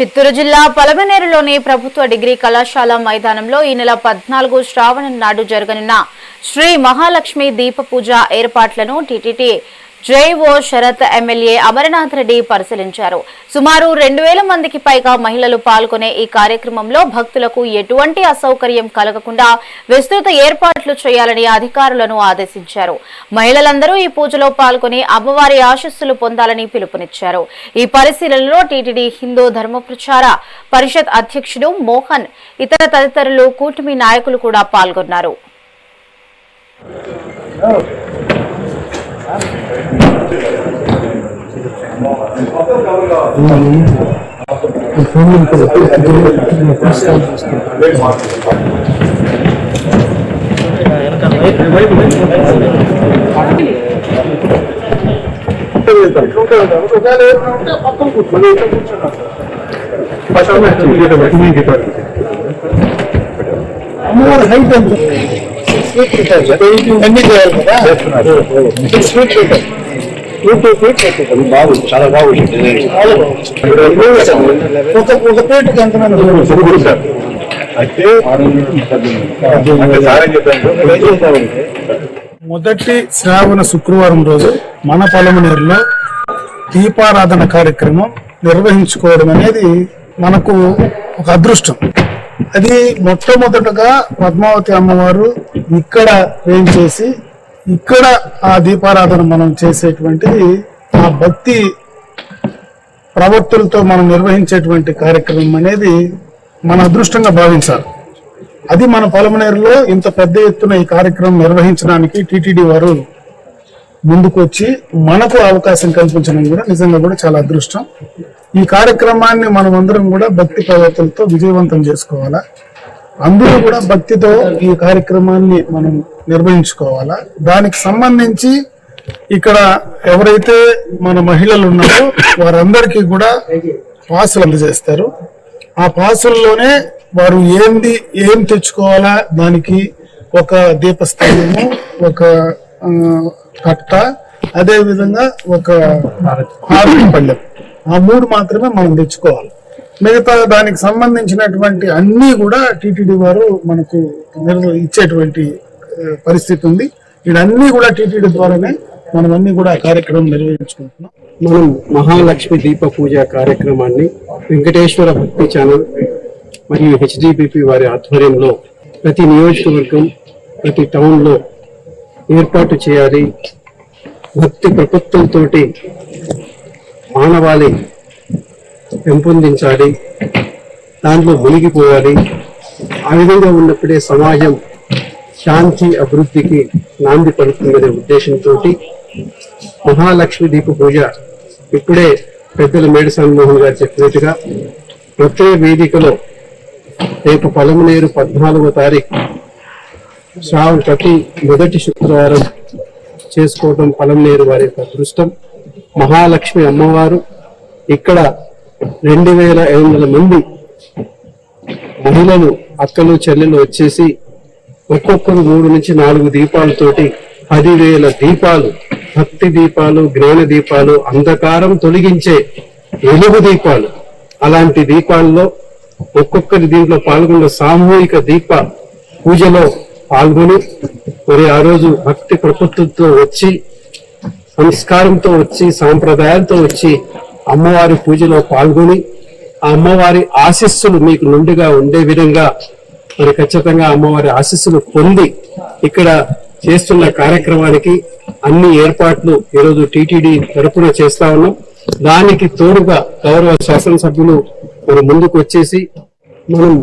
చిత్తూరు జిల్లా పలమనేరులోని ప్రభుత్వ డిగ్రీ కళాశాల మైదానంలో ఈ నెల 14 శ్రావణం నాడు జరగనున్న శ్రీ మహాలక్ష్మి దీప పూజ ఏర్పాట్లను TTD JEO Sharath MLA Amarnath Reddy పరిశీలించారు. సుమారు 2000 మందికి పైగా మహిళలు పాల్గొనే ఈ కార్యక్రమంలో భక్తులకు ఎటువంటి అసౌకర్యం కలగకుండా విస్తృత ఏర్పాట్లు చేయాలని అధికారులను ఆదేశించారు. మహిళలందరూ ఈ పూజలో పాల్గొని అమ్మవారి ఆశీస్సులు పొందాలని పిలుపునిచ్చారు. ఈ పరిశీలనలో టీటీడీ హిందూ ధర్మ ప్రచార పరిషత్ అధ్యక్షుడు మోహన్, ఇతర తదితరులు కూటమి నాయకులు కూడా పాల్గొన్నారు. చాలా బాగుంది. మొదటి శ్రావణ శుక్రవారం రోజు మన పలమనేరులో దీపారాధన కార్యక్రమం నిర్వహించుకోవడం అనేది మనకు ఒక అదృష్టం. అది మొట్టమొదటగా పద్మావతి అమ్మవారు ఇక్కడ వేయించేసి ఇక్కడ ఆ దీపారాధన మనం చేసేటువంటిది ఆ భక్తి ప్రవర్తులతో మనం నిర్వహించేటువంటి కార్యక్రమం అనేది మన అదృష్టంగా భావించాలి. అది మన పలమనేరులో ఇంత పెద్ద ఎత్తున ఈ కార్యక్రమం నిర్వహించడానికి టీటీడీ వారు ముందుకు వచ్చి మనకు అవకాశం కల్పించడం కూడా నిజంగా కూడా చాలా అదృష్టం. ఈ కార్యక్రమాన్ని మనం అందరం కూడా భక్తి ప్రవర్తనతో విజయవంతం చేసుకోవాలా. అందరూ కూడా భక్తితో ఈ కార్యక్రమాన్ని మనం నిర్వహించుకోవాలా. దానికి సంబంధించి ఇక్కడ ఎవరైతే మన మహిళలు ఉన్నారో వారందరికీ కూడా పాసులు అందజేస్తారు. ఆ పాసుల్లోనే వారు ఏం తెచ్చుకోవాలా, దానికి ఒక దీపస్తంభము, ఒక కట్ట, అదే విధంగా ఒక హారతి పళ్ళెం, ఆ 3 మాత్రమే మనం తెచ్చుకోవాలి. మిగతా దానికి సంబంధించినటువంటి అన్ని కూడా టీటీడీ వారు మనకు ఇచ్చేటువంటి పరిస్థితి ఉంది. ఇవన్నీ కూడా టీటీడీ ద్వారానే మనం అన్ని కూడా కార్యక్రమం నిర్వహించుకుంటున్నాం. మనం మహాలక్ష్మి దీప పూజ కార్యక్రమాన్ని వెంకటేశ్వర భక్తి ఛానల్ మరియు హెచ్డిపిపి వారి ఆధ్వర్యంలో ప్రతి నియోజకవర్గం, ప్రతి టౌన్లో ఏర్పాటు చేయాలి. భక్తి ప్రపత్తులతోటి మానవాళి పెంపొందించాలి, దాంట్లో మునిగిపోవాలి. ఆ విధంగా ఉన్నప్పుడే సమాజం శాంతి, అభివృద్ధికి నాంది పలుకుతుందనే ఉద్దేశంతో మహాలక్ష్మి దీప పూజ ఇప్పుడే పెద్దల మేడిసాని మోహన్ గారు చెప్పినట్టుగా ప్రత్యేక వేదికలో రేపు పలమనేరు 14వ తారీఖు ప్రతి మొదటి శుక్రవారం చేసుకోవడం పలమనేరు వారి యొక్క అదృష్టం. మహాలక్ష్మి అమ్మవారు ఇక్కడ 2500 మంది మహిళలు, అక్కలు, చెల్లెలు వచ్చేసి ఒక్కొక్కరు 3 నుంచి 4 దీపాలతోటి 10,000 దీపాలు, భక్తి దీపాలు, జ్ఞాన దీపాలు, అంధకారం తొలగించే వెలుగు దీపాలు, అలాంటి దీపాల్లో ఒక్కొక్కరి దీంట్లో పాల్గొన్న సామూహిక దీప పూజలో పాల్గొని మరి ఆ రోజు భక్తి ప్రపత్తులతో వచ్చి, సంస్కారంతో వచ్చి, సాంప్రదాయాలతో వచ్చి అమ్మవారి పూజలో పాల్గొని ఆ అమ్మవారి ఆశీస్సులు మీకు నుండిగా ఉండే విధంగా మరి ఖచ్చితంగా అమ్మవారి ఆశీస్సులు పొంది ఇక్కడ చేస్తున్న కార్యక్రమానికి అన్ని ఏర్పాట్లు ఈరోజు టీటీడీ తరపున చేస్తా ఉన్నాం. దానికి తోడుగా గౌరవ శాసనసభ్యులు మరి ముందుకు వచ్చేసి మనం